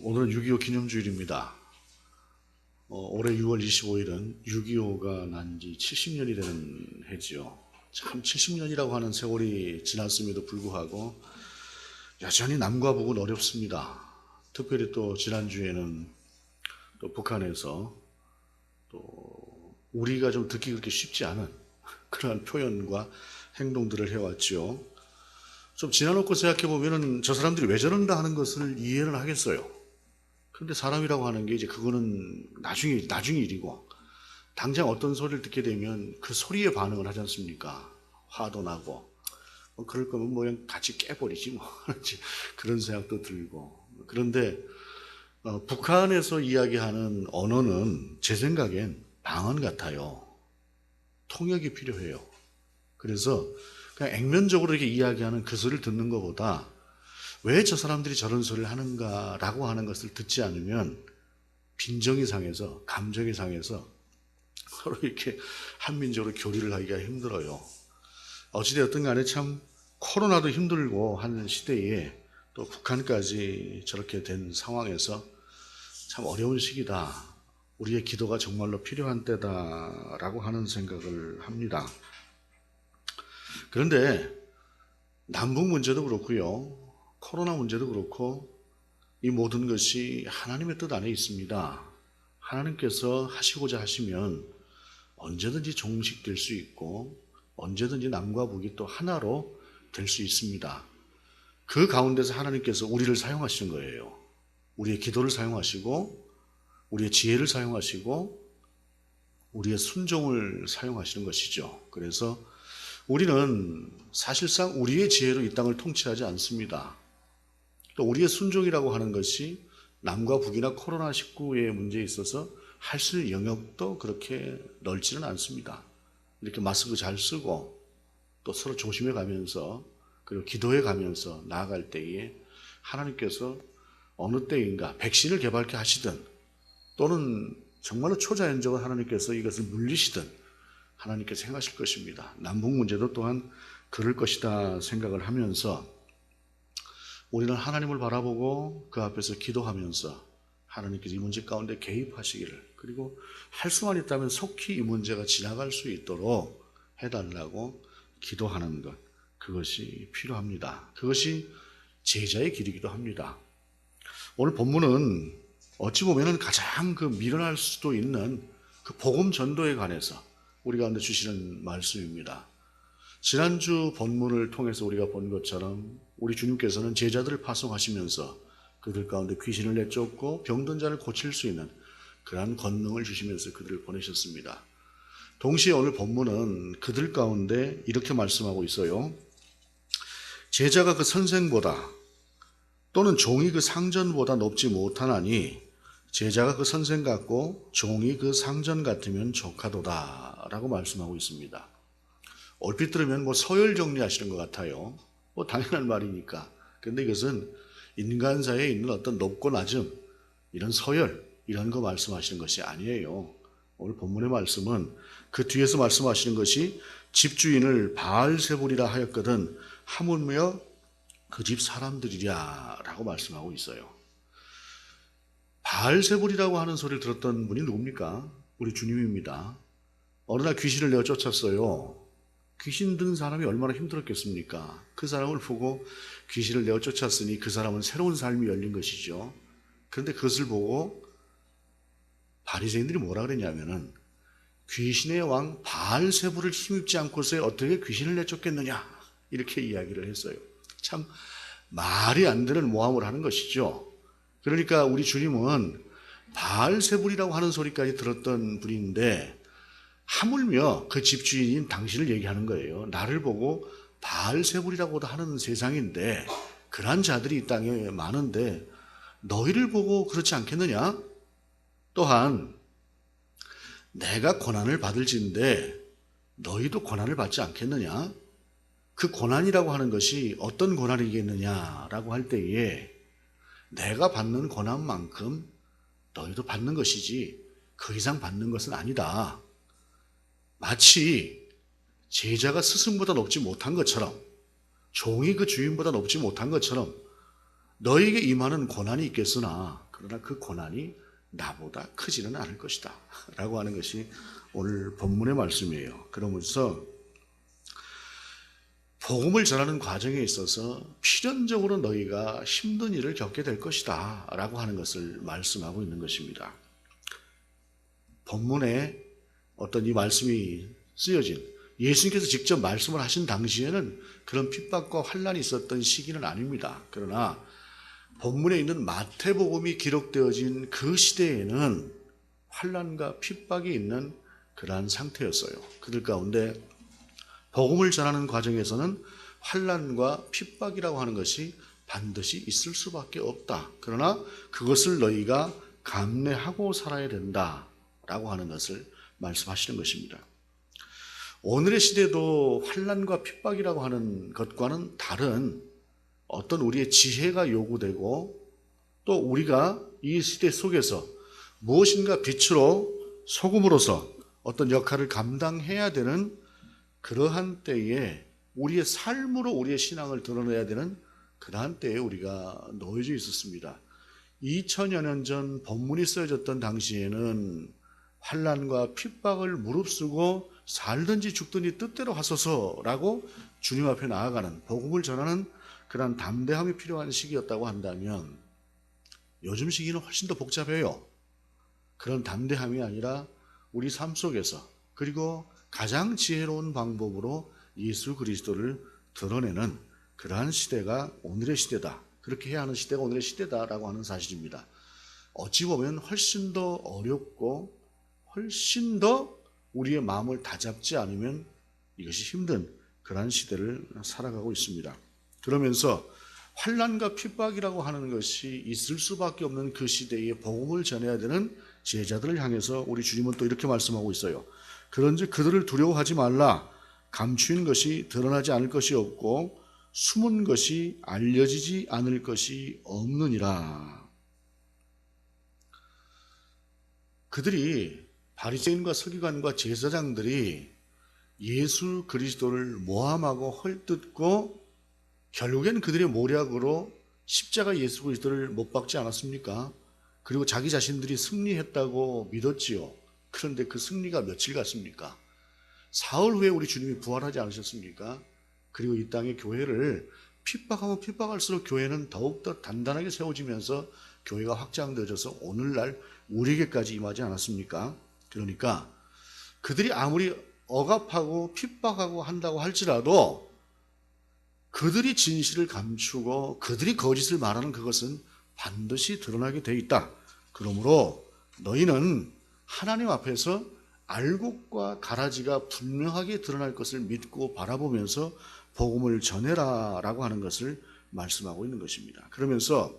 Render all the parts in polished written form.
오늘은 6.25 기념주일입니다. 올해 6월 25일은 6.25가 난 지 70년이 되는 해지요. 참 70년이라고 하는 세월이 지났음에도 불구하고 여전히 남과 북은 어렵습니다. 특별히 또 지난주에는 또 북한에서 또 우리가 좀 듣기 그렇게 쉽지 않은 그러한 표현과 행동들을 해왔죠. 좀 지나놓고 생각해보면은 저 사람들이 왜 저런가 하는 것을 이해는 하겠어요. 그런데 사람이라고 하는 게 이제 그거는 나중에 일이고, 당장 어떤 소리를 듣게 되면 그 소리에 반응을 하지 않습니까? 화도 나고, 그럴 거면 뭐 그냥 같이 깨버리지 뭐. 그런 생각도 들고. 그런데, 북한에서 이야기하는 언어는 제 생각엔 방언 같아요. 통역이 필요해요. 그래서 그냥 액면적으로 이렇게 이야기하는 그 소리를 듣는 것보다 왜 저 사람들이 저런 소리를 하는가라고 하는 것을 듣지 않으면 빈정이 상해서, 감정이 상해서 서로 이렇게 한민족으로 교류를 하기가 힘들어요. 어찌되었든 간에 참 코로나도 힘들고 하는 시대에 또 북한까지 저렇게 된 상황에서 참 어려운 시기다. 우리의 기도가 정말로 필요한 때다라고 하는 생각을 합니다. 그런데 남북 문제도 그렇고요. 코로나 문제도 그렇고 이 모든 것이 하나님의 뜻 안에 있습니다. 하나님께서 하시고자 하시면 언제든지 종식될 수 있고 언제든지 남과 북이 또 하나로 될 수 있습니다. 그 가운데서 하나님께서 우리를 사용하시는 거예요. 우리의 기도를 사용하시고 우리의 지혜를 사용하시고 우리의 순종을 사용하시는 것이죠. 그래서 우리는 사실상 우리의 지혜로 이 땅을 통치하지 않습니다. 또 우리의 순종이라고 하는 것이 남과 북이나 코로나19의 문제에 있어서 할 수 있는 영역도 그렇게 넓지는 않습니다. 이렇게 마스크 잘 쓰고 또 서로 조심해 가면서 그리고 기도해 가면서 나아갈 때에 하나님께서 어느 때인가 백신을 개발케 하시든 또는 정말로 초자연적으로 하나님께서 이것을 물리시든 하나님께서 행하실 것입니다. 남북 문제도 또한 그럴 것이다 생각을 하면서 우리는 하나님을 바라보고 그 앞에서 기도하면서 하나님께서 이 문제 가운데 개입하시기를, 그리고 할 수만 있다면 속히 이 문제가 지나갈 수 있도록 해달라고 기도하는 것, 그것이 필요합니다. 그것이 제자의 길이기도 합니다. 오늘 본문은 어찌 보면 가장 미련할 수도 있는 그 복음 전도에 관해서 우리 가운데 주시는 말씀입니다. 지난주 본문을 통해서 우리가 본 것처럼 우리 주님께서는 제자들을 파송하시면서 그들 가운데 귀신을 내쫓고 병든 자를 고칠 수 있는 그러한 권능을 주시면서 그들을 보내셨습니다. 동시에 오늘 본문은 그들 가운데 이렇게 말씀하고 있어요. 제자가 그 선생보다 또는 종이 그 상전보다 높지 못하나니 제자가 그 선생 같고 종이 그 상전 같으면 족하도다 라고 말씀하고 있습니다. 얼핏 들으면 서열 정리하시는 것 같아요. 당연한 말이니까. 그런데 이것은 인간사에 있는 어떤 높고 낮음, 이런 서열, 이런 거 말씀하시는 것이 아니에요. 오늘 본문의 말씀은 그 뒤에서 말씀하시는 것이 집주인을 바알세불이라 하였거든 하물며 그 집 사람들이랴 라고 말씀하고 있어요. 바알세불이라고 하는 소리를 들었던 분이 누굽니까? 우리 주님입니다. 어느 날 귀신을 내어 쫓았어요. 귀신 든 사람이 얼마나 힘들었겠습니까? 그 사람을 보고 귀신을 내어 쫓았으니 그 사람은 새로운 삶이 열린 것이죠. 그런데 그것을 보고 바리새인들이 뭐라 그랬냐면은 귀신의 왕 바알세불을 힘입지 않고서 어떻게 귀신을 내쫓겠느냐 이렇게 이야기를 했어요. 참 말이 안 되는 모함을 하는 것이죠. 그러니까 우리 주님은 바알세불이라고 하는 소리까지 들었던 분인데 하물며 그 집주인인 당신을 얘기하는 거예요. 나를 보고 바알세불이라고도 하는 세상인데 그러한 자들이 이 땅에 많은데 너희를 보고 그렇지 않겠느냐? 또한 내가 고난을 받을진데 너희도 고난을 받지 않겠느냐? 그 고난이라고 하는 것이 어떤 고난이겠느냐라고 할 때에 내가 받는 고난만큼 너희도 받는 것이지 그 이상 받는 것은 아니다. 마치 제자가 스승보다 높지 못한 것처럼 종이 그 주인보다 높지 못한 것처럼 너에게 임하는 고난이 있겠으나 그러나 그 고난이 나보다 크지는 않을 것이다 라고 하는 것이 오늘 본문의 말씀이에요. 그러면서 복음을 전하는 과정에 있어서 필연적으로 너희가 힘든 일을 겪게 될 것이다 라고 하는 것을 말씀하고 있는 것입니다. 본문에 어떤 이 말씀이 쓰여진, 예수님께서 직접 말씀을 하신 당시에는 그런 핍박과 환난이 있었던 시기는 아닙니다. 그러나 본문에 있는 마태복음이 기록되어진 그 시대에는 환난과 핍박이 있는 그러한 상태였어요. 그들 가운데 복음을 전하는 과정에서는 환난과 핍박이라고 하는 것이 반드시 있을 수밖에 없다. 그러나 그것을 너희가 감내하고 살아야 된다라고 하는 것을 말씀하시는 것입니다. 오늘의 시대도 환난과 핍박이라고 하는 것과는 다른 어떤 우리의 지혜가 요구되고 또 우리가 이 시대 속에서 무엇인가 빛으로 소금으로서 어떤 역할을 감당해야 되는 그러한 때에 우리의 삶으로 우리의 신앙을 드러내야 되는 그러한 때에 우리가 놓여져 있었습니다. 2000여 년 전 본문이 쓰여졌던 당시에는 환난과 핍박을 무릅쓰고 살든지 죽든지 뜻대로 하소서라고 주님 앞에 나아가는, 복음을 전하는 그런 담대함이 필요한 시기였다고 한다면 요즘 시기는 훨씬 더 복잡해요. 그런 담대함이 아니라 우리 삶 속에서, 그리고 가장 지혜로운 방법으로 예수 그리스도를 드러내는 그러한 시대가 오늘의 시대다. 그렇게 해야 하는 시대가 오늘의 시대다라고 하는 사실입니다. 어찌 보면 훨씬 더 어렵고 훨씬 더 우리의 마음을 다잡지 않으면 이것이 힘든 그러한 시대를 살아가고 있습니다. 그러면서 환난과 핍박이라고 하는 것이 있을 수밖에 없는 그 시대에 복음을 전해야 되는 제자들을 향해서 우리 주님은 또 이렇게 말씀하고 있어요. 그런즉 그들을 두려워하지 말라. 감추인 것이 드러나지 않을 것이 없고 숨은 것이 알려지지 않을 것이 없느니라. 그들이, 바리새인과 서기관과 제사장들이 예수 그리스도를 모함하고 헐뜯고 결국엔 그들의 모략으로 십자가 예수 그리스도를 못 박지 않았습니까? 그리고 자기 자신들이 승리했다고 믿었지요. 그런데 그 승리가 며칠 갔습니까? 사흘 후에 우리 주님이 부활하지 않으셨습니까? 그리고 이 땅의 교회를 핍박하면 핍박할수록 교회는 더욱더 단단하게 세워지면서 교회가 확장되어져서 오늘날 우리에게까지 임하지 않았습니까? 그러니까 그들이 아무리 억압하고 핍박하고 한다고 할지라도 그들이 진실을 감추고 그들이 거짓을 말하는 그것은 반드시 드러나게 돼 있다. 그러므로 너희는 하나님 앞에서 알곡과 가라지가 분명하게 드러날 것을 믿고 바라보면서 복음을 전해라 라고 하는 것을 말씀하고 있는 것입니다. 그러면서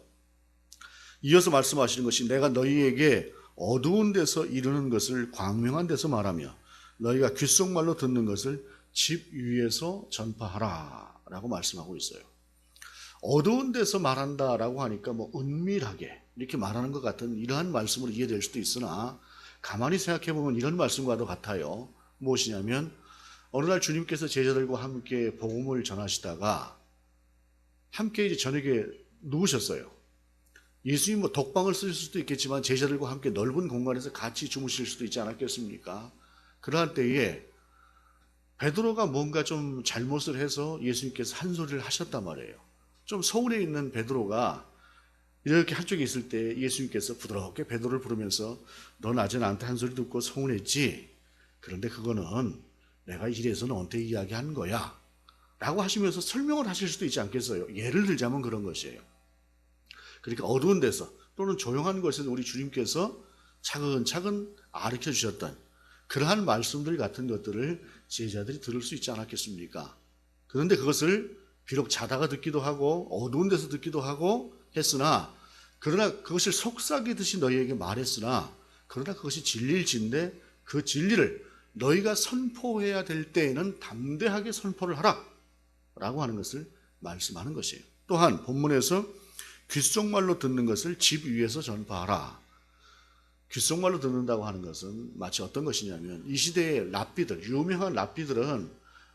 이어서 말씀하시는 것이 내가 너희에게 어두운 데서 이르는 것을 광명한 데서 말하며 너희가 귓속말로 듣는 것을 집 위에서 전파하라 라고 말씀하고 있어요. 어두운 데서 말한다라고 하니까 뭐 은밀하게 이렇게 말하는 것 같은 이러한 말씀으로 이해될 수도 있으나 가만히 생각해 보면 이런 말씀과도 같아요. 무엇이냐면 어느 날 주님께서 제자들과 함께 복음을 전하시다가 함께 이제 저녁에 누우셨어요. 예수님 뭐 독방을 쓰실 수도 있겠지만 제자들과 함께 넓은 공간에서 같이 주무실 수도 있지 않았겠습니까? 그러한 때에 베드로가 뭔가 좀 잘못을 해서 예수님께서 한 소리를 하셨단 말이에요. 좀 서울에 있는 베드로가 이렇게 한쪽에 있을 때 예수님께서 부드럽게 베드로를 부르면서 넌 낮에 나한테 한 소리 듣고 서운했지? 그런데 그거는 내가 이래서 너한테 이야기하는 거야 라고 하시면서 설명을 하실 수도 있지 않겠어요? 예를 들자면 그런 것이에요. 그러니까 어두운 데서 또는 조용한 곳에서 우리 주님께서 차근차근 가르쳐 주셨던 그러한 말씀들 같은 것들을 제자들이 들을 수 있지 않았겠습니까? 그런데 그것을 비록 자다가 듣기도 하고 어두운 데서 듣기도 하고 했으나, 그러나 그것을 속삭이듯이 너희에게 말했으나, 그러나 그것이 진리일진데 그 진리를 너희가 선포해야 될 때에는 담대하게 선포를 하라 라고 하는 것을 말씀하는 것이에요. 또한 본문에서 귓속말로 듣는 것을 집 위에서 전파하라. 귓속말로 듣는다고 하는 것은 마치 어떤 것이냐면 이 시대의 랍비들, 유명한 랍비들은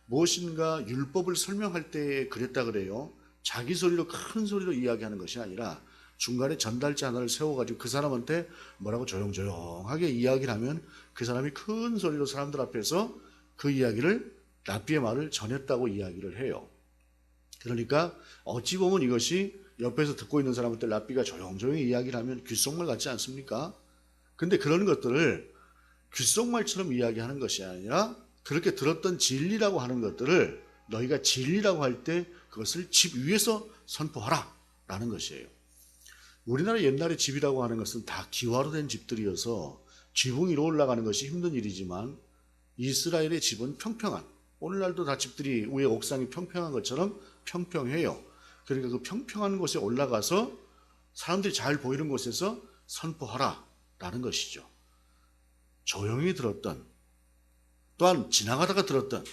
무엇인가 율법을 설명할 때 그랬다 그래요. 자기 소리로 큰 소리로 이야기하는 것이 아니라 중간에 전달자 하나를 세워가지고 그 사람한테 뭐라고 조용조용하게 이야기를 하면 그 사람이 큰 소리로 사람들 앞에서 그 이야기를 랍비의 말을 전했다고 이야기를 해요. 그러니까 어찌 보면 이것이 옆에서 듣고 있는 사람한테 랍비가 조용조용히 이야기를 하면 귓속말 같지 않습니까? 근데 그런 것들을 귓속말처럼 이야기하는 것이 아니라 그렇게 들었던 진리라고 하는 것들을 너희가 진리라고 할 때 그것을 집 위에서 선포하라 라는 것이에요. 우리나라 옛날에 집이라고 하는 것은 다 기와로 된 집들이어서 지붕 위로 올라가는 것이 힘든 일이지만 이스라엘의 집은 평평한, 오늘날도 다 집들이 위에 옥상이 평평한 것처럼 평평해요. 그러니까 그 평평한 곳에 올라가서 사람들이 잘 보이는 곳에서 선포하라 라는 것이죠. 조용히 들었던, 또한 지나가다가 들었던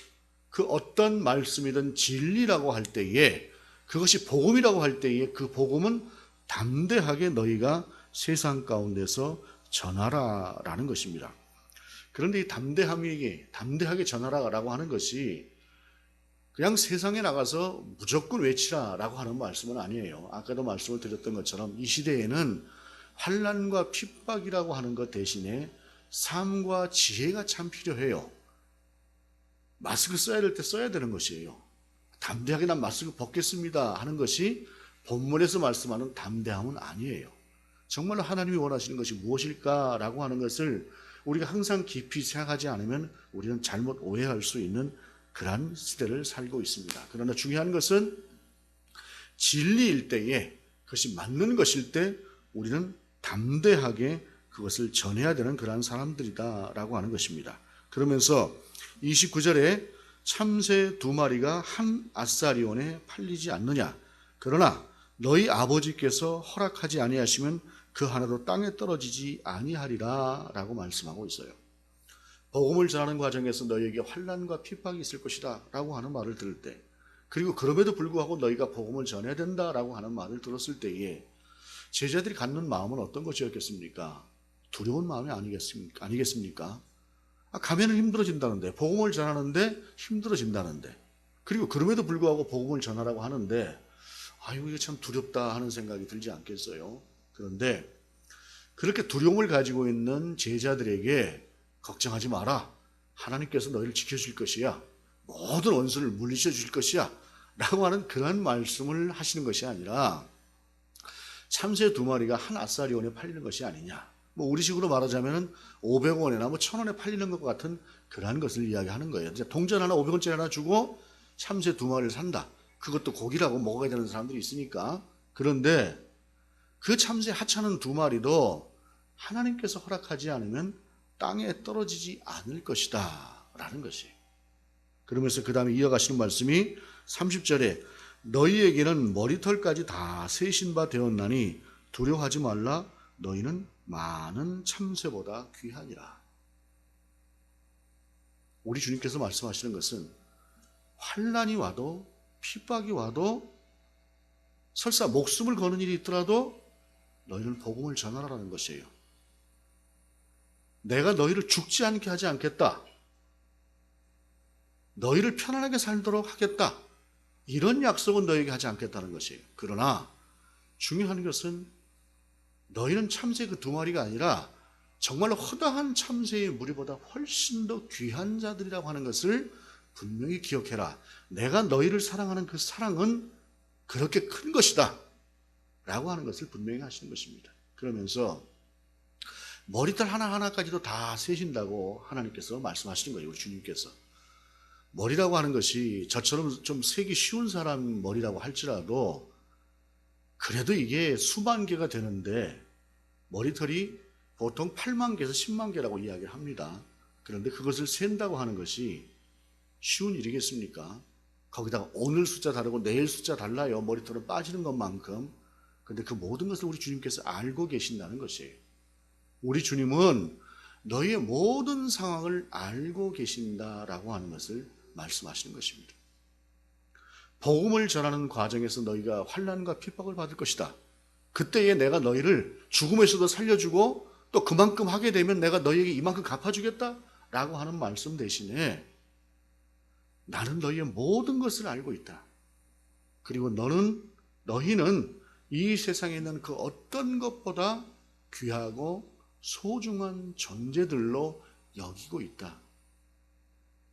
그 어떤 말씀이든 진리라고 할 때에, 그것이 복음이라고 할 때에 그 복음은 담대하게 너희가 세상 가운데서 전하라라는 것입니다. 그런데 이 담대하게 전하라라고 하는 것이 그냥 세상에 나가서 무조건 외치라라고 하는 말씀은 아니에요. 아까도 말씀을 드렸던 것처럼 이 시대에는 환난과 핍박이라고 하는 것 대신에 삶과 지혜가 참 필요해요. 마스크 써야 될 때 써야 되는 것이에요. 담대하게 난 마스크 벗겠습니다 하는 것이 본문에서 말씀하는 담대함은 아니에요. 정말로 하나님이 원하시는 것이 무엇일까라고 하는 것을 우리가 항상 깊이 생각하지 않으면 우리는 잘못 오해할 수 있는 그러한 시대를 살고 있습니다. 그러나 중요한 것은 진리일 때에, 그것이 맞는 것일 때 우리는 담대하게 그것을 전해야 되는 그러한 사람들이다라고 하는 것입니다. 그러면서 29절에 참새 2마리가 한 아사리온에 팔리지 않느냐, 그러나 너희 아버지께서 허락하지 아니하시면 그 하나도 땅에 떨어지지 아니하리라 라고 말씀하고 있어요. 복음을 전하는 과정에서 너희에게 환난과 핍박이 있을 것이다 라고 하는 말을 들을 때, 그리고 그럼에도 불구하고 너희가 복음을 전해야 된다라고 하는 말을 들었을 때에 제자들이 갖는 마음은 어떤 것이었겠습니까? 두려운 마음이 아니겠습니까? 가면은 힘들어진다는데, 복음을 전하는데 힘들어진다는데, 그리고 그럼에도 불구하고 복음을 전하라고 하는데 아유 이게 참 두렵다 하는 생각이 들지 않겠어요? 그런데 그렇게 두려움을 가지고 있는 제자들에게 걱정하지 마라, 하나님께서 너희를 지켜줄 것이야, 모든 원수를 물리쳐 줄 것이야 라고 하는 그런 말씀을 하시는 것이 아니라 참새 2마리가 한 아사리온에 팔리는 것이 아니냐, 뭐 우리식으로 말하자면 500원이나 뭐 1000원에 팔리는 것 같은 그러한 것을 이야기하는 거예요. 동전 하나 500원짜리 하나 주고 참새 2마리를 산다. 그것도 고기라고 먹어야 되는 사람들이 있으니까. 그런데 그 참새 하찮은 2마리도 하나님께서 허락하지 않으면 땅에 떨어지지 않을 것이다 라는 것이에요. 그러면서 그 다음에 이어가시는 말씀이 30절에 너희에게는 머리털까지 다 세신 바 되었나니 두려워하지 말라, 너희는 많은 참새보다 귀하니라. 우리 주님께서 말씀하시는 것은 환난이 와도 핍박이 와도 설사 목숨을 거는 일이 있더라도 너희는 복음을 전하라는 것이에요. 내가 너희를 죽지 않게 하지 않겠다, 너희를 편안하게 살도록 하겠다, 이런 약속은 너희에게 하지 않겠다는 것이에요. 그러나 중요한 것은 너희는 참새 그 2마리가 아니라 정말로 허다한 참새의 무리보다 훨씬 더 귀한 자들이라고 하는 것을 분명히 기억해라. 내가 너희를 사랑하는 그 사랑은 그렇게 큰 것이다 라고 하는 것을 분명히 하시는 것입니다. 그러면서 머리털 하나하나까지도 다 세신다고 하나님께서 말씀하시는 거예요. 우리 주님께서. 머리라고 하는 것이 저처럼 좀 세기 쉬운 사람 머리라고 할지라도 그래도 이게 수만 개가 되는데 머리털이 보통 8만 개에서 10만 개라고 이야기를 합니다. 그런데 그것을 센다고 하는 것이 쉬운 일이겠습니까? 거기다가 오늘 숫자 다르고 내일 숫자 달라요. 머리털은 빠지는 것만큼. 그런데 그 모든 것을 우리 주님께서 알고 계신다는 것이에요. 우리 주님은 너희의 모든 상황을 알고 계신다라고 하는 것을 말씀하시는 것입니다. 복음을 전하는 과정에서 너희가 환난과 핍박을 받을 것이다. 그때에 내가 너희를 죽음에서도 살려주고 또 그만큼 하게 되면 내가 너희에게 이만큼 갚아주겠다 라고 하는 말씀 대신에 나는 너희의 모든 것을 알고 있다. 그리고 너희는 이 세상에 있는 그 어떤 것보다 귀하고 소중한 존재들로 여기고 있다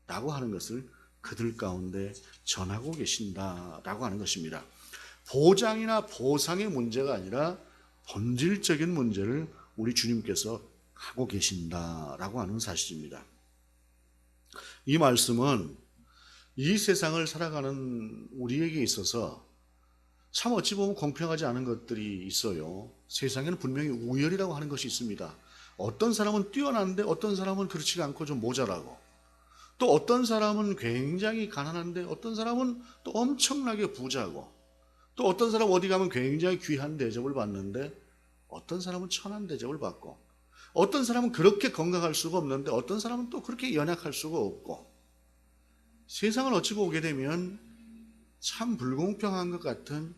라고 하는 것을 그들 가운데 전하고 계신다라고 하는 것입니다. 보장이나 보상의 문제가 아니라 본질적인 문제를 우리 주님께서 하고 계신다라고 하는 사실입니다. 이 말씀은 이 세상을 살아가는 우리에게 있어서 참 어찌 보면 공평하지 않은 것들이 있어요. 세상에는 분명히 우열이라고 하는 것이 있습니다. 어떤 사람은 뛰어난데 어떤 사람은 그렇지 않고 좀 모자라고, 또 어떤 사람은 굉장히 가난한데 어떤 사람은 또 엄청나게 부자고, 또 어떤 사람은 어디 가면 굉장히 귀한 대접을 받는데 어떤 사람은 천한 대접을 받고, 어떤 사람은 그렇게 건강할 수가 없는데 어떤 사람은 또 그렇게 연약할 수가 없고, 세상을 어찌 보게 되면 참 불공평한 것 같은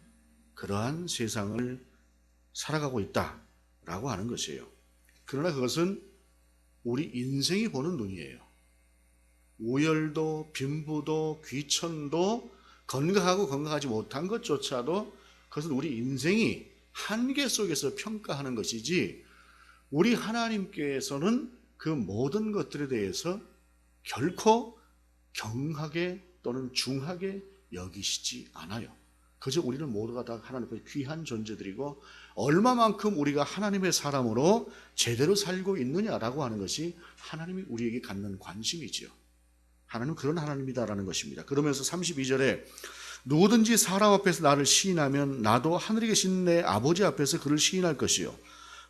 그러한 세상을 살아가고 있다라고 하는 것이에요. 그러나 그것은 우리 인생이 보는 눈이에요. 우열도 빈부도 귀천도 건강하고 건강하지 못한 것조차도 그것은 우리 인생이 한계 속에서 평가하는 것이지, 우리 하나님께서는 그 모든 것들에 대해서 결코 경하게 또는 중하게 여기시지 않아요. 그저 우리는 모두가 다 하나님 앞에 귀한 존재들이고 얼마만큼 우리가 하나님의 사람으로 제대로 살고 있느냐라고 하는 것이 하나님이 우리에게 갖는 관심이지요. 하나님은 그런 하나님이다라는 것입니다. 그러면서 32절에 누구든지 사람 앞에서 나를 시인하면 나도 하늘에 계신 내 아버지 앞에서 그를 시인할 것이요,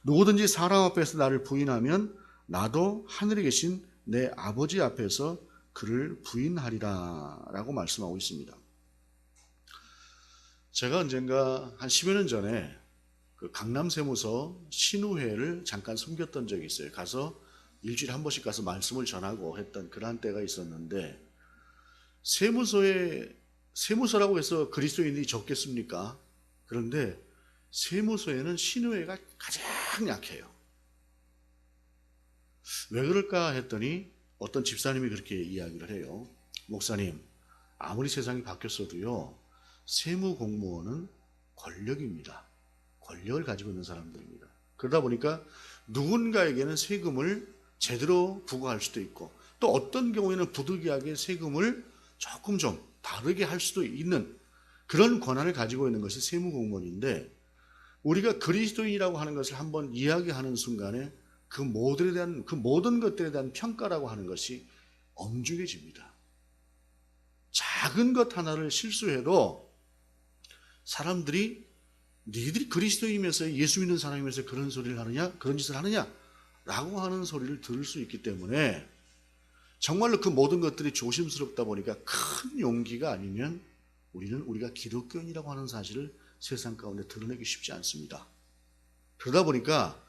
누구든지 사람 앞에서 나를 부인하면 나도 하늘에 계신 내 아버지 앞에서 그를 부인하리라 라고 말씀하고 있습니다. 제가 언젠가 한 10여 년 전에 그 강남세무서 신우회를 잠깐 섬겼던 적이 있어요. 가서 일주일에 한 번씩 가서 말씀을 전하고 했던 그러한 때가 있었는데, 세무서라고 해서 그리스도인들이 적겠습니까? 그런데 세무서에는 신우회가 가장 약해요. 왜 그럴까 했더니 어떤 집사님이 그렇게 이야기를 해요. 목사님, 아무리 세상이 바뀌었어도요, 세무 공무원은 권력입니다. 권력을 가지고 있는 사람들입니다. 그러다 보니까 누군가에게는 세금을 제대로 부과할 수도 있고, 또 어떤 경우에는 부득이하게 세금을 조금 좀 다르게 할 수도 있는 그런 권한을 가지고 있는 것이 세무 공무원인데, 우리가 그리스도인이라고 하는 것을 한번 이야기하는 순간에 그 모든 것들에 대한 평가라고 하는 것이 엄중해집니다. 작은 것 하나를 실수해도 사람들이 니들이 그리스도인이면서 예수 믿는 사람이면서 그런 소리를 하느냐, 그런 짓을 하느냐 라고 하는 소리를 들을 수 있기 때문에 정말로 그 모든 것들이 조심스럽다 보니까 큰 용기가 아니면 우리가 기독교인이라고 하는 사실을 세상 가운데 드러내기 쉽지 않습니다. 그러다 보니까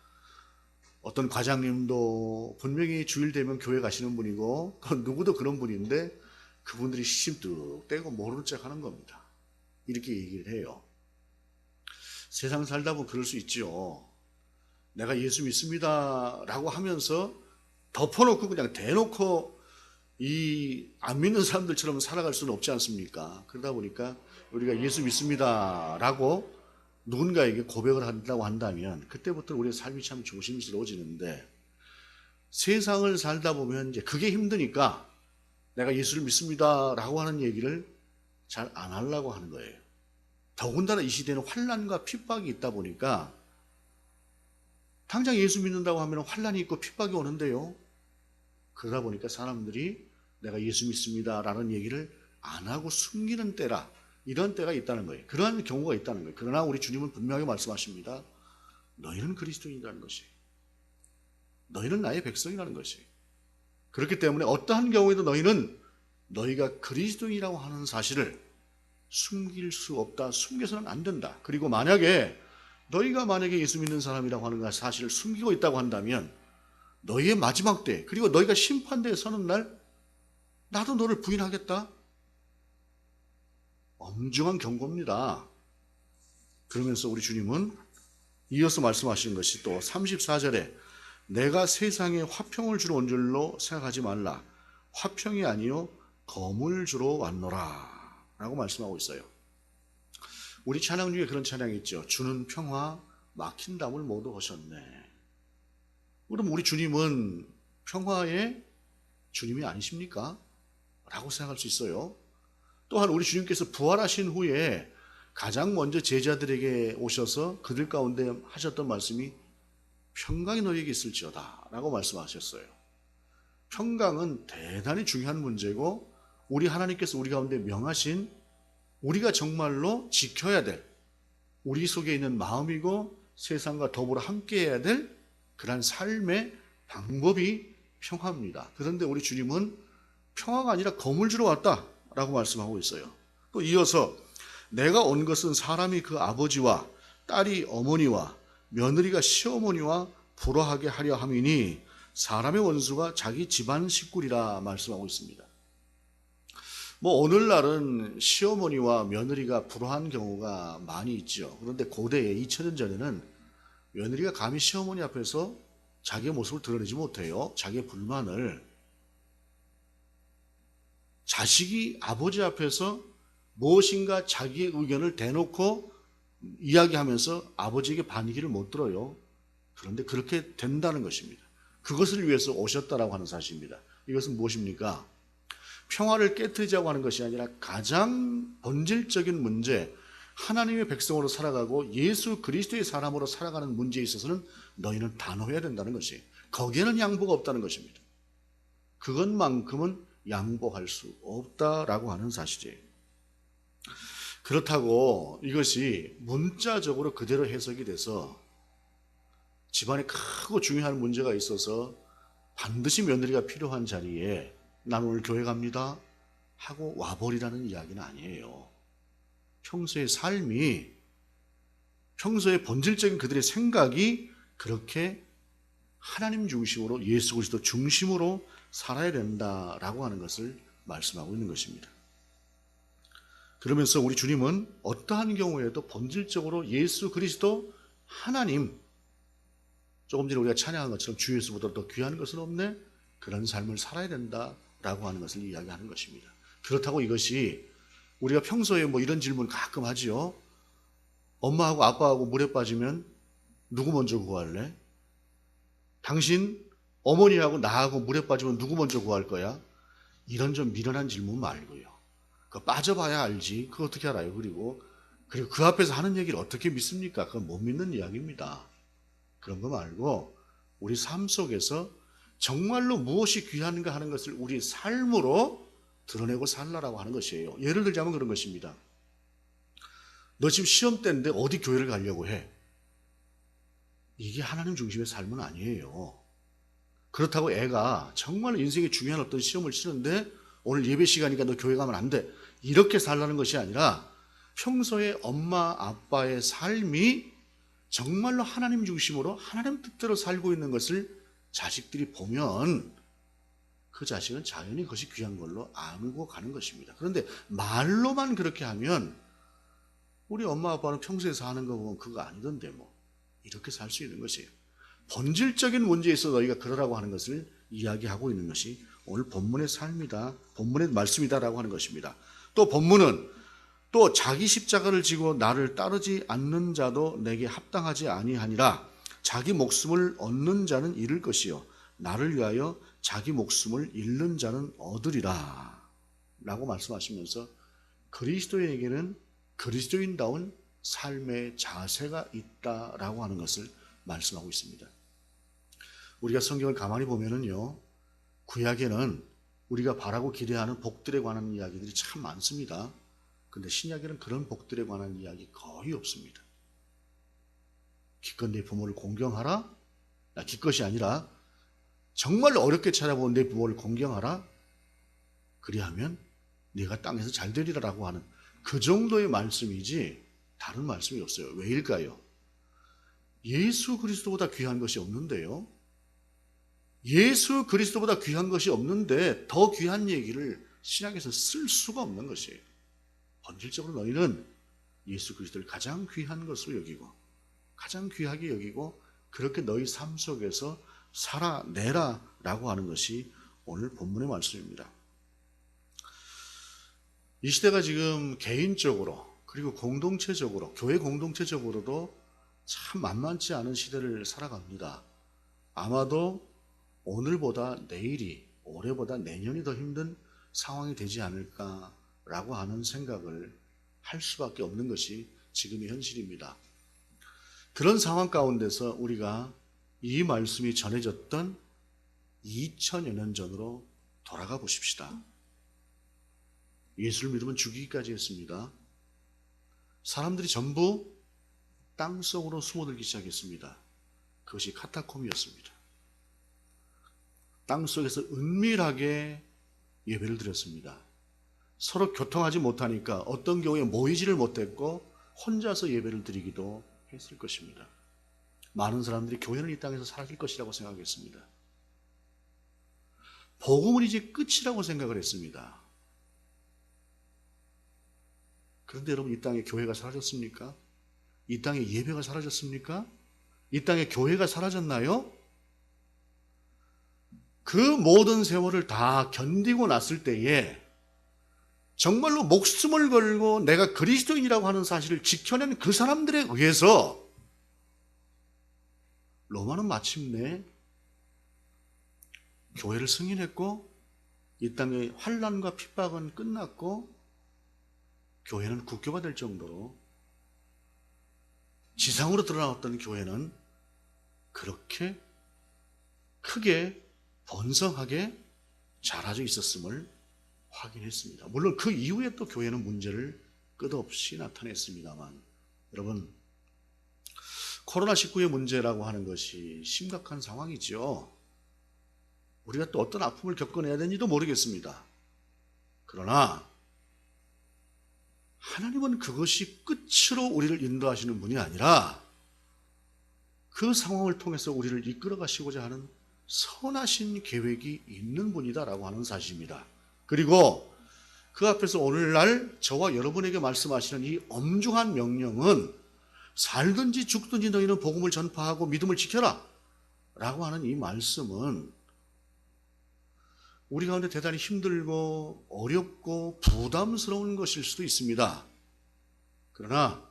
어떤 과장님도 분명히 주일 되면 교회 가시는 분이고 누구도 그런 분인데 그분들이 시심뚝 떼고 모르는 척 하는 겁니다. 이렇게 얘기를 해요. 세상 살다 보면 그럴 수 있죠. 내가 예수 믿습니다 라고 하면서 덮어놓고 그냥 대놓고 이 안 믿는 사람들처럼 살아갈 수는 없지 않습니까? 그러다 보니까 우리가 예수 믿습니다 라고 누군가에게 고백을 한다고 한다면 그때부터 우리의 삶이 참 조심스러워지는데, 세상을 살다 보면 이제 그게 힘드니까 내가 예수를 믿습니다 라고 하는 얘기를 잘 안 하려고 하는 거예요. 더군다나 이 시대는 환난과 핍박이 있다 보니까 당장 예수 믿는다고 하면 환난이 있고 핍박이 오는데요, 그러다 보니까 사람들이 내가 예수 믿습니다 라는 얘기를 안 하고 숨기는 때라, 이런 때가 있다는 거예요. 그러한 경우가 있다는 거예요. 그러나 우리 주님은 분명하게 말씀하십니다. 너희는 그리스도인이라는 것이, 너희는 나의 백성이라는 것이. 그렇기 때문에 어떠한 경우에도 너희가 그리스도인이라고 하는 사실을 숨길 수 없다, 숨겨서는 안 된다. 그리고 너희가 만약에 예수 믿는 사람이라고 하는 사실을 숨기고 있다고 한다면 너희의 마지막 때, 그리고 너희가 심판대에 서는 날 나도 너를 부인하겠다. 엄중한 경고입니다. 그러면서 우리 주님은 이어서 말씀하시는 것이 또 34절에 내가 세상에 화평을 주러 온 줄로 생각하지 말라. 화평이 아니요 검을 주러 왔노라 라고 말씀하고 있어요. 우리 찬양 중에 그런 찬양이 있죠. 주는 평화 막힌 담을 모두 하셨네. 그럼 우리 주님은 평화의 주님이 아니십니까? 라고 생각할 수 있어요. 또한 우리 주님께서 부활하신 후에 가장 먼저 제자들에게 오셔서 그들 가운데 하셨던 말씀이 평강이 너희에게 있을지어다 라고 말씀하셨어요. 평강은 대단히 중요한 문제고 우리 하나님께서 우리 가운데 명하신 우리가 정말로 지켜야 될 우리 속에 있는 마음이고 세상과 더불어 함께해야 될 그런 삶의 방법이 평화입니다. 그런데 우리 주님은 평화가 아니라 검을 주러 왔다라고 말씀하고 있어요. 또 이어서 내가 온 것은 사람이 그 아버지와 딸이 어머니와 며느리가 시어머니와 불화하게 하려 함이니 사람의 원수가 자기 집안 식구리라 말씀하고 있습니다. 오늘날은 시어머니와 며느리가 불화한 경우가 많이 있죠. 그런데 고대에 2000년 전에는 며느리가 감히 시어머니 앞에서 자기의 모습을 드러내지 못해요. 자기의 불만을. 자식이 아버지 앞에서 무엇인가 자기의 의견을 대놓고 이야기하면서 아버지에게 반기를 못 들어요. 그런데 그렇게 된다는 것입니다. 그것을 위해서 오셨다라고 하는 사실입니다. 이것은 무엇입니까? 평화를 깨뜨리자고 하는 것이 아니라 가장 본질적인 문제, 하나님의 백성으로 살아가고 예수 그리스도의 사람으로 살아가는 문제에 있어서는 너희는 단호해야 된다는 것이, 거기에는 양보가 없다는 것입니다. 그것만큼은 양보할 수 없다라고 하는 사실이에요. 그렇다고 이것이 문자적으로 그대로 해석이 돼서 집안에 크고 중요한 문제가 있어서 반드시 며느리가 필요한 자리에 난 오늘 교회 갑니다 하고 와버리라는 이야기는 아니에요. 평소의 삶이, 평소의 본질적인 그들의 생각이 그렇게 하나님 중심으로 예수 그리스도 중심으로 살아야 된다라고 하는 것을 말씀하고 있는 것입니다. 그러면서 우리 주님은 어떠한 경우에도 본질적으로 예수 그리스도 하나님, 조금 전에 우리가 찬양한 것처럼 주 예수보다 더 귀한 것은 없네, 그런 삶을 살아야 된다라고 하는 것을 이야기하는 것입니다. 그렇다고 이것이 우리가 평소에 이런 질문 가끔 하지요. 엄마하고 아빠하고 물에 빠지면 누구 먼저 구할래? 당신 어머니하고 나하고 물에 빠지면 누구 먼저 구할 거야? 이런 좀 미련한 질문 말고요. 그거 빠져봐야 알지. 그거 어떻게 알아요? 그리고 그 앞에서 하는 얘기를 어떻게 믿습니까? 그건 못 믿는 이야기입니다. 그런 거 말고 우리 삶 속에서 정말로 무엇이 귀한가 하는 것을 우리 삶으로 드러내고 살라라고 하는 것이에요. 예를 들자면 그런 것입니다. 너 지금 시험 때인데 어디 교회를 가려고 해? 이게 하나님 중심의 삶은 아니에요. 그렇다고 애가 정말 인생에 중요한 어떤 시험을 치는데 오늘 예배 시간이니까 너 교회 가면 안 돼, 이렇게 살라는 것이 아니라 평소에 엄마 아빠의 삶이 정말로 하나님 중심으로 하나님 뜻대로 살고 있는 것을 자식들이 보면 그 자식은 자연히 그것이 귀한 걸로 알고 가는 것입니다. 그런데 말로만 그렇게 하면 우리 엄마 아빠는 평소에 사는 거 보면 그거 아니던데 이렇게 살 수 있는 것이에요. 본질적인 문제에 있어 너희가 그러라고 하는 것을 이야기하고 있는 것이 오늘 본문의 삶이다, 본문의 말씀이다라고 하는 것입니다. 또 본문은 또 자기 십자가를 지고 나를 따르지 않는 자도 내게 합당하지 아니하니라. 자기 목숨을 얻는 자는 잃을 것이요 나를 위하여 자기 목숨을 잃는 자는 얻으리라 라고 말씀하시면서 그리스도인에게는 그리스도인다운 삶의 자세가 있다라고 하는 것을 말씀하고 있습니다. 우리가 성경을 가만히 보면은요, 구약에는 우리가 바라고 기대하는 복들에 관한 이야기들이 참 많습니다. 그런데 신약에는 그런 복들에 관한 이야기 거의 없습니다. 기껏 내 부모를 공경하라? 기껏이 아니라 정말 어렵게 찾아본 내 부모를 공경하라? 그리하면 네가 땅에서 잘 되리라라고 하는 그 정도의 말씀이지 다른 말씀이 없어요. 왜일까요? 예수 그리스도보다 귀한 것이 없는데요. 예수 그리스도보다 귀한 것이 없는데 더 귀한 얘기를 신약에서 쓸 수가 없는 것이에요. 본질적으로 너희는 예수 그리스도를 가장 귀한 것으로 여기고 가장 귀하게 여기고 그렇게 너희 삶 속에서 살아내라 라고 하는 것이 오늘 본문의 말씀입니다. 이 시대가 지금 개인적으로 그리고 공동체적으로, 교회 공동체적으로도 참 만만치 않은 시대를 살아갑니다. 아마도 오늘보다 내일이, 올해보다 내년이 더 힘든 상황이 되지 않을까라고 하는 생각을 할 수밖에 없는 것이 지금의 현실입니다. 그런 상황 가운데서 우리가 이 말씀이 전해졌던 2000여 년 전으로 돌아가 보십시다. 예수를 믿으면 죽이기까지 했습니다. 사람들이 전부 땅속으로 숨어들기 시작했습니다. 그것이 카타콤이었습니다. 땅속에서 은밀하게 예배를 드렸습니다. 서로 교통하지 못하니까 어떤 경우에 모이지를 못했고 혼자서 예배를 드리기도 했을 것입니다. 많은 사람들이 교회는 이 땅에서 사라질 것이라고 생각했습니다. 복음은 이제 끝이라고 생각을 했습니다. 그런데 여러분, 이 땅에 교회가 사라졌습니까? 이 땅에 예배가 사라졌습니까? 이 땅에 교회가 사라졌나요? 그 모든 세월을 다 견디고 났을 때에 정말로 목숨을 걸고 내가 그리스도인이라고 하는 사실을 지켜낸 그 사람들에 의해서 로마는 마침내 교회를 승인했고 이 땅의 환난과 핍박은 끝났고 교회는 국교가 될 정도로 지상으로 드러나왔던 교회는 그렇게 크게 번성하게 자라져 있었음을 확인했습니다. 물론 그 이후에 또 교회는 문제를 끝없이 나타냈습니다만, 여러분, 코로나19의 문제라고 하는 것이 심각한 상황이죠. 우리가 또 어떤 아픔을 겪어내야 되는지도 모르겠습니다. 그러나 하나님은 그것이 끝으로 우리를 인도하시는 분이 아니라 그 상황을 통해서 우리를 이끌어 가시고자 하는 선하신 계획이 있는 분이다라고 하는 사실입니다. 그리고 그 앞에서 오늘날 저와 여러분에게 말씀하시는 이 엄중한 명령은 살든지 죽든지 너희는 복음을 전파하고 믿음을 지켜라 라고 하는 이 말씀은 우리 가운데 대단히 힘들고 어렵고 부담스러운 것일 수도 있습니다. 그러나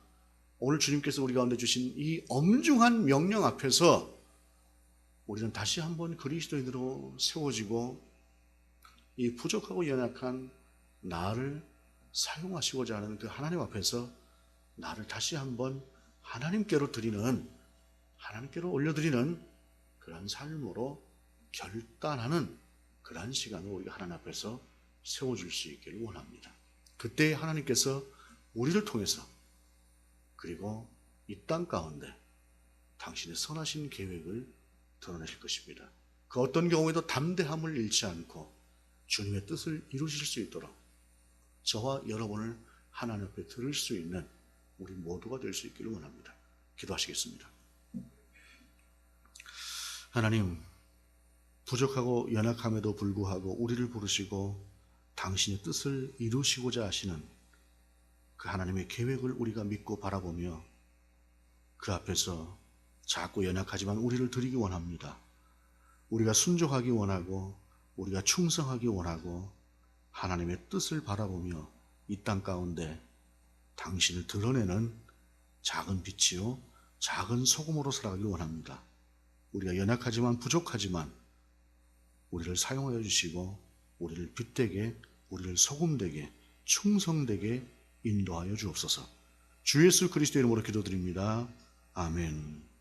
오늘 주님께서 우리 가운데 주신 이 엄중한 명령 앞에서 우리는 다시 한번 그리스도인으로 세워지고 이 부족하고 연약한 나를 사용하시고자 하는 그 하나님 앞에서 나를 다시 한번 하나님께로 올려드리는 그런 삶으로 결단하는 그런 시간을 우리가 하나님 앞에서 세워줄 수 있기를 원합니다. 그때 하나님께서 우리를 통해서 그리고 이 땅 가운데 당신의 선하신 계획을 드러내실 것입니다. 그 어떤 경우에도 담대함을 잃지 않고 주님의 뜻을 이루실 수 있도록 저와 여러분을 하나님 앞에 들을 수 있는 우리 모두가 될 수 있기를 원합니다. 기도하시겠습니다. 하나님, 부족하고 연약함에도 불구하고 우리를 부르시고 당신의 뜻을 이루시고자 하시는 그 하나님의 계획을 우리가 믿고 바라보며 그 앞에서 작고 연약하지만 우리를 드리기 원합니다. 우리가 순종하기 원하고 우리가 충성하기 원하고 하나님의 뜻을 바라보며 이 땅 가운데 당신을 드러내는 작은 빛이요 작은 소금으로 살아가기 원합니다. 우리가 연약하지만 부족하지만 우리를 사용하여 주시고 우리를 빛되게, 우리를 소금되게, 충성되게 인도하여 주옵소서. 주 예수 그리스도의 이름으로 기도드립니다. 아멘.